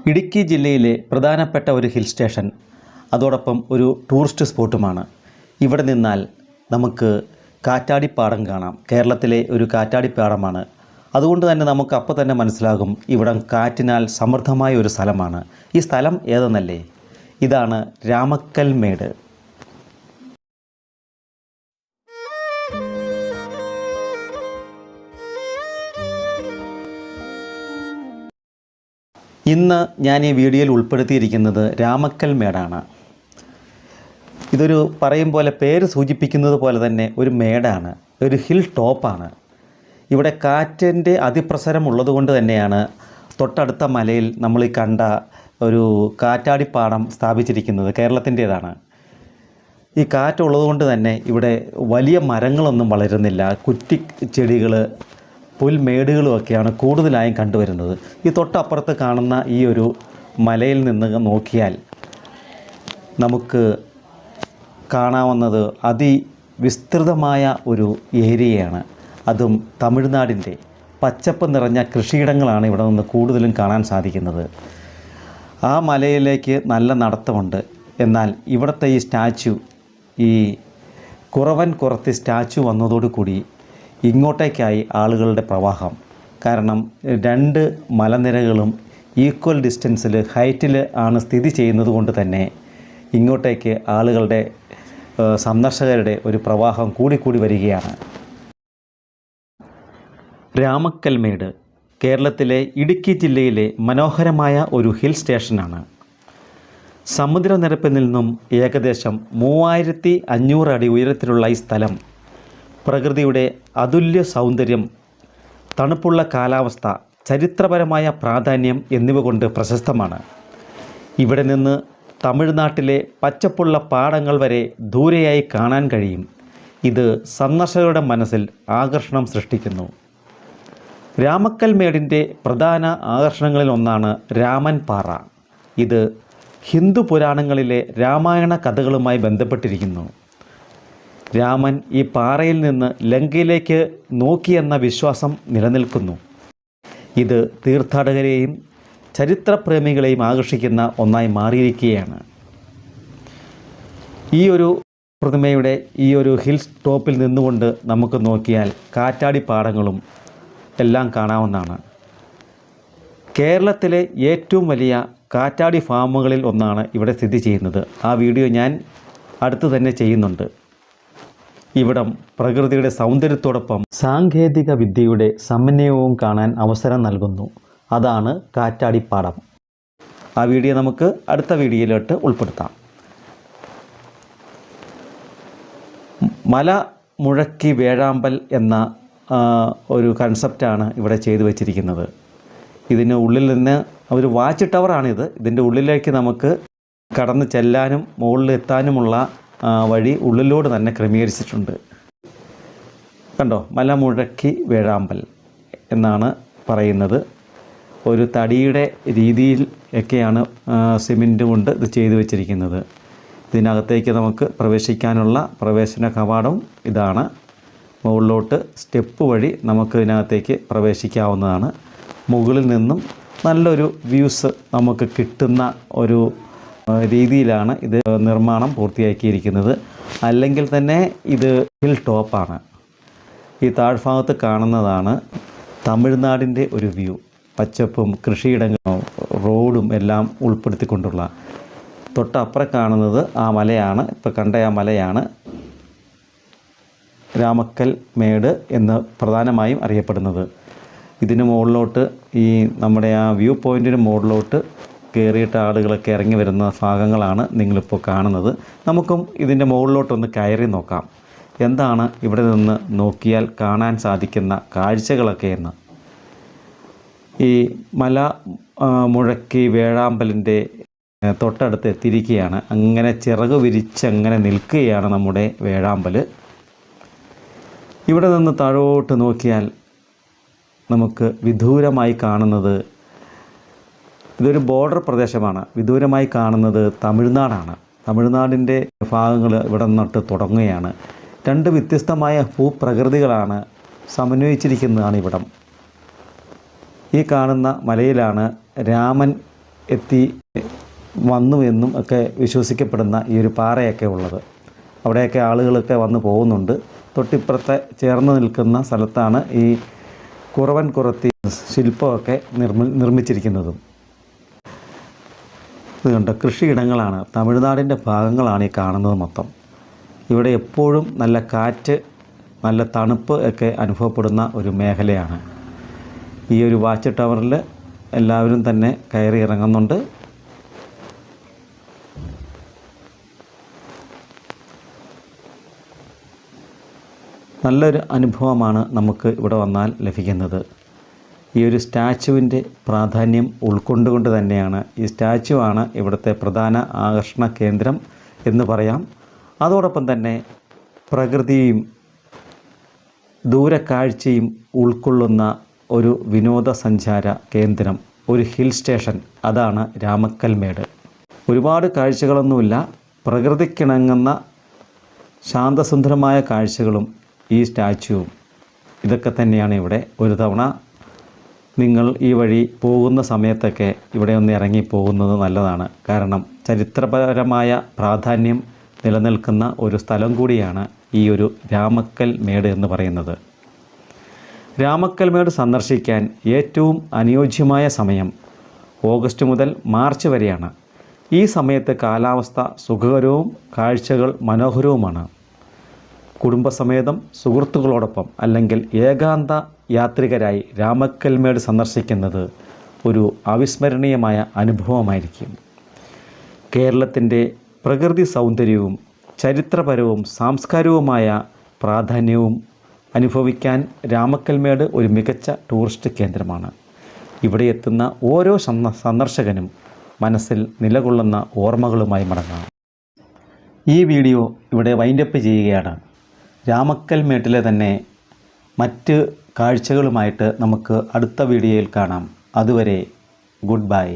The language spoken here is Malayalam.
ഇടുക്കി ജില്ലയിലെ പ്രധാനപ്പെട്ട ഒരു ഹിൽ സ്റ്റേഷൻ, അതോടൊപ്പം ഒരു ടൂറിസ്റ്റ് സ്പോട്ടുമാണ്. ഇവിടെ നിന്നാൽ നമുക്ക് കാറ്റാടിപ്പാടം കാണാം. കേരളത്തിലെ ഒരു കാറ്റാടിപ്പാടമാണ്. അതുകൊണ്ട് തന്നെ നമുക്ക് അപ്പോൾ തന്നെ മനസ്സിലാകും ഇവിടം കാറ്റിനാൽ സമൃദ്ധമായ ഒരു സ്ഥലമാണ്. ഈ സ്ഥലം ഏതെന്നല്ലേ? ഇതാണ് രാമക്കൽമേട്. ഇന്ന് ഞാൻ ഈ വീഡിയോയിൽ ഉൾപ്പെടുത്തിയിരിക്കുന്നത് രാമക്കൽമേടാണ്. ഇതൊരു പറയും പോലെ പേര് സൂചിപ്പിക്കുന്നത് പോലെ തന്നെ ഒരു മേടാണ്, ഒരു ഹിൽ ടോപ്പാണ്. ഇവിടെ കാറ്റിൻ്റെ അതിപ്രസരം ഉള്ളതുകൊണ്ട് തന്നെയാണ് തൊട്ടടുത്ത മലയിൽ നമ്മൾ ഈ കണ്ട ഒരു കാറ്റാടിപ്പാടം സ്ഥാപിച്ചിരിക്കുന്നത്. കേരളത്തിൻ്റേതാണ്. ഈ കാറ്റുള്ളതുകൊണ്ട് തന്നെ ഇവിടെ വലിയ മരങ്ങളൊന്നും വളരുന്നില്ല. കുറ്റിച്ചെടികൾ, പുൽമേടുകളുമൊക്കെയാണ് കൂടുതലായും കണ്ടുവരുന്നത്. ഈ തൊട്ടപ്പുറത്ത് കാണുന്ന ഈ ഒരു മലയിൽ നിന്ന് നോക്കിയാൽ നമുക്ക് കാണാവുന്നത് അതിവിസ്തൃതമായ ഒരു ഏരിയയാണ്. അതും തമിഴ്നാടിൻ്റെ പച്ചപ്പ് നിറഞ്ഞ കൃഷിയിടങ്ങളാണ് ഇവിടെ നിന്ന് കൂടുതലും കാണാൻ സാധിക്കുന്നത്. ആ മലയിലേക്ക് നല്ല നടത്തമുണ്ട്. എന്നാൽ ഇവിടുത്തെ ഈ സ്റ്റാച്ചു, ഈ കുറവൻ കുറത്തി സ്റ്റാച്ചു വന്നതോടുകൂടി ഇങ്ങോട്ടേക്കായി ആളുകളുടെ പ്രവാഹം. കാരണം രണ്ട് മലനിരകളും ഈക്വൽ ഡിസ്റ്റൻസിൽ, ഹൈറ്റിൽ ആണ് സ്ഥിതി ചെയ്യുന്നത് കൊണ്ട് തന്നെ ഇങ്ങോട്ടേക്ക് ആളുകളുടെ, സന്ദർശകരുടെ ഒരു പ്രവാഹം കൂടിക്കൂടി വരികയാണ്. രാമക്കൽമേട് കേരളത്തിലെ ഇടുക്കി ജില്ലയിലെ മനോഹരമായ ഒരു ഹിൽ സ്റ്റേഷനാണ്. സമുദ്രനിരപ്പിൽ നിന്നും ഏകദേശം 3500 അടി ഉയരത്തിലുള്ള ഈ സ്ഥലം പ്രകൃതിയുടെ അതുല്യ സൗന്ദര്യം, തണുപ്പുള്ള കാലാവസ്ഥ, ചരിത്രപരമായ പ്രാധാന്യം എന്നിവ കൊണ്ട് പ്രശസ്തമാണ്. ഇവിടെ നിന്ന് തമിഴ്നാട്ടിലെ പച്ചപ്പുള്ള പാടങ്ങൾ വരെ ദൂരെയായി കാണാൻ കഴിയും. ഇത് സന്ദർശകരുടെ മനസ്സിൽ ആകർഷണം സൃഷ്ടിക്കുന്നു. രാമക്കൽമേടിൻ്റെ പ്രധാന ആകർഷണങ്ങളിൽ ഒന്നാണ് രാമൻ പാറ. ഇത് ഹിന്ദു പുരാണങ്ങളിലെ രാമായണ കഥകളുമായി ബന്ധപ്പെട്ടിരിക്കുന്നു. രാമൻ ഈ പാറയിൽ നിന്ന് ലങ്കയിലേക്ക് നോക്കിയെന്ന വിശ്വാസം നിലനിൽക്കുന്നു. ഇത് തീർത്ഥാടകരെയും ചരിത്രപ്രേമികളെയും ആകർഷിക്കുന്ന ഒന്നായി മാറിയിരിക്കുകയാണ്. ഈ ഒരു പ്രതിമയുടെ ഈ ഒരു ഹിൽ ടോപ്പിൽ നിന്നുകൊണ്ട് നമുക്ക് നോക്കിയാൽ കാറ്റാടിപ്പാടങ്ങളും എല്ലാം കാണാവുന്നതാണ്. കേരളത്തിലെ ഏറ്റവും വലിയ കാറ്റാടി ഫാമുകളിൽ ഒന്നാണ് ഇവിടെ സ്ഥിതി ചെയ്യുന്നത്. ആ വീഡിയോ ഞാൻ അടുത്ത് തന്നെ ചെയ്യുന്നുണ്ട്. ഇവിടം പ്രകൃതിയുടെ സൗന്ദര്യത്തോടൊപ്പം സാങ്കേതിക വിദ്യയുടെ സമന്വയവും കാണാൻ അവസരം നൽകുന്നു. അതാണ് കാറ്റാടിപ്പാടം. ആ വീഡിയോ നമുക്ക് അടുത്ത വീഡിയോയിലോട്ട് ഉൾപ്പെടുത്താം. മല മുഴക്കി വേഴാമ്പൽ എന്ന ഒരു കൺസെപ്റ്റാണ് ഇവിടെ ചെയ്തു വച്ചിരിക്കുന്നത്. ഇതിന് ഉള്ളിൽ നിന്ന് ഒരു വാച്ച് ടവറാണിത്. ഇതിൻ്റെ ഉള്ളിലേക്ക് നമുക്ക് കടന്ന് ചെല്ലാനും മുകളിലെത്താനുമുള്ള വഴി ഉള്ളിലൂടെ തന്നെ ക്രമീകരിച്ചിട്ടുണ്ട്. കണ്ടോ, മല മുഴക്കി വേഴാമ്പൽ എന്നാണ് പറയുന്നത്. ഒരു തടിയുടെ രീതിയിൽ ഒക്കെയാണ് സിമെൻറ്റ് കൊണ്ട് ഇത് ചെയ്തു വച്ചിരിക്കുന്നത്. ഇതിനകത്തേക്ക് നമുക്ക് പ്രവേശിക്കാനുള്ള പ്രവേശന കവാടവും ഇതാണ്. മുകളിലോട്ട് സ്റ്റെപ്പ് വഴി നമുക്ക് ഇതിനകത്തേക്ക് പ്രവേശിക്കാവുന്നതാണ്. മുകളിൽ നിന്നും നല്ലൊരു വ്യൂസ് നമുക്ക് കിട്ടുന്ന ഒരു രീതിയിലാണ് ഇത് നിർമ്മാണം പൂർത്തിയാക്കിയിരിക്കുന്നത്. അല്ലെങ്കിൽ തന്നെ ഇത് ഹിൽ ടോപ്പാണ്. ഈ താഴ്ഭാഗത്ത് കാണുന്നതാണ് തമിഴ്നാടിൻ്റെ ഒരു വ്യൂ. പച്ചപ്പും കൃഷിയിടങ്ങളും റോഡും എല്ലാം ഉൾപ്പെടുത്തിക്കൊണ്ടുള്ള. തൊട്ടപ്പുറം കാണുന്നത് ആ മലയാണ്. ഇപ്പോൾ കണ്ട ആ മലയാണ് രാമക്കൽമേട് എന്ന് പ്രധാനമായും അറിയപ്പെടുന്നത്. ഇതിന് മുകളിലോട്ട്, ഈ നമ്മുടെ ആ വ്യൂ പോയിൻറ്റിന് മുകളിലോട്ട് കയറിയിട്ട് ആളുകളൊക്കെ ഇറങ്ങി വരുന്ന ഭാഗങ്ങളാണ് നിങ്ങളിപ്പോൾ കാണുന്നത്. നമുക്കും ഇതിൻ്റെ മുകളിലോട്ടൊന്ന് കയറി നോക്കാം. എന്താണ് ഇവിടെ നിന്ന് നോക്കിയാൽ കാണാൻ സാധിക്കുന്ന കാഴ്ചകളൊക്കെ എന്ന്. ഈ മല മുഴക്കി വേഴാമ്പലിൻ്റെ തൊട്ടടുത്ത് എത്തിയിരിക്കുകയാണ്. അങ്ങനെ ചിറക് വിരിച്ചങ്ങനെ നിൽക്കുകയാണ് നമ്മുടെ വേഴാമ്പൽ. ഇവിടെ നിന്ന് താഴോട്ട് നോക്കിയാൽ നമുക്ക് വിദൂരമായി കാണുന്നത്, ഇതൊരു ബോർഡർ പ്രദേശമാണ്. വിദൂരമായി കാണുന്നത് തമിഴ്നാടാണ്. തമിഴ്നാടിൻ്റെ ഭാഗങ്ങൾ ഇവിടെ നിന്നിട്ട് തുടങ്ങുകയാണ്. രണ്ട് വ്യത്യസ്തമായ ഭൂപ്രകൃതികളാണ് സമന്വയിച്ചിരിക്കുന്നതാണ് ഇവിടം. ഈ കാണുന്ന മലയിലാണ് രാമൻ എത്തി വന്നു എന്നും ഒക്കെ വിശ്വസിക്കപ്പെടുന്ന ഈ ഒരു പാറയൊക്കെ ഉള്ളത്. അവിടെയൊക്കെ ആളുകളൊക്കെ വന്ന് പോകുന്നുണ്ട്. തൊട്ടിപ്പുറത്തെ ചേർന്ന് നിൽക്കുന്ന സ്ഥലത്താണ് ഈ കുറവൻ കുറത്തി ശില്പമൊക്കെ നിർമ്മിച്ചിരിക്കുന്നതും. ഇത് കണ്ട കൃഷിയിടങ്ങളാണ്, തമിഴ്നാടിൻ്റെ ഭാഗങ്ങളാണ് ഈ കാണുന്നത് മൊത്തം. ഇവിടെ എപ്പോഴും നല്ല കാറ്റ്, നല്ല തണുപ്പ് ഒക്കെ അനുഭവപ്പെടുന്ന ഒരു മേഖലയാണ്. ഈ ഒരു വാച്ച് ടവറിൽ എല്ലാവരും തന്നെ കയറി ഇറങ്ങുന്നുണ്ട്. നല്ലൊരു അനുഭവമാണ് നമുക്ക് ഇവിടെ വന്നാൽ ലഭിക്കുന്നത്. ഈ ഒരു സ്റ്റാച്ചുവിൻ്റെ പ്രാധാന്യം ഉൾക്കൊണ്ടുകൊണ്ട് തന്നെയാണ്, ഈ സ്റ്റാച്ചു ആണ് ഇവിടുത്തെ പ്രധാന ആകർഷണ കേന്ദ്രം എന്ന് പറയാം. അതോടൊപ്പം തന്നെ പ്രകൃതിയും ദൂരക്കാഴ്ചയും ഉൾക്കൊള്ളുന്ന ഒരു വിനോദസഞ്ചാര കേന്ദ്രം, ഒരു ഹിൽ സ്റ്റേഷൻ, അതാണ് രാമക്കൽമേട്. ഒരുപാട് കാഴ്ചകളൊന്നുമില്ല, പ്രകൃതിക്കിണങ്ങുന്ന ശാന്തസുന്ദരമായ കാഴ്ചകളും ഈ സ്റ്റാച്ചുവും ഇതൊക്കെ തന്നെയാണ് ഇവിടെ. ഒരു തവണ നിങ്ങൾ ഈ വഴി പോകുന്ന സമയത്തൊക്കെ ഇവിടെ ഒന്ന് ഇറങ്ങി പോകുന്നത് നല്ലതാണ്. കാരണം ചരിത്രപരമായ പ്രാധാന്യം നിലനിൽക്കുന്ന ഒരു സ്ഥലം കൂടിയാണ് ഈ ഒരു രാമക്കൽമേട് എന്ന് പറയുന്നത്. രാമക്കൽമേട് സന്ദർശിക്കാൻ ഏറ്റവും അനുയോജ്യമായ സമയം ഓഗസ്റ്റ് മുതൽ മാർച്ച് വരെയാണ്. ഈ സമയത്ത് കാലാവസ്ഥ സുഖകരവും കാഴ്ചകൾ മനോഹരവുമാണ്. കുടുംബസമേതം സുഹൃത്തുക്കളോടൊപ്പം അല്ലെങ്കിൽ ഏകാന്ത യാത്രികരായി രാമക്കൽമേട് സന്ദർശിക്കുന്നത് ഒരു അവിസ്മരണീയമായ അനുഭവമായിരിക്കും. കേരളത്തിൻ്റെ പ്രകൃതി സൗന്ദര്യവും ചരിത്രപരവും സാംസ്കാരികവുമായ പ്രാധാന്യവും അനുഭവിക്കാൻ രാമക്കൽമേട് ഒരു മികച്ച ടൂറിസ്റ്റ് കേന്ദ്രമാണ്. ഇവിടെ എത്തുന്ന ഓരോ സന്ദർശകനും മനസ്സിൽ നിലകൊള്ളുന്ന ഓർമ്മകളുമായി മടങ്ങാം. ഈ വീഡിയോ ഇവിടെ വൈൻഡപ്പ് ചെയ്യുകയാണ്. രാമക്കൽമേട്ടിലെ തന്നെ മറ്റ് കാഴ്ചകളുമായിട്ട് നമുക്ക് അടുത്ത വീഡിയോയിൽ കാണാം. അതുവരെ ഗുഡ് ബൈ.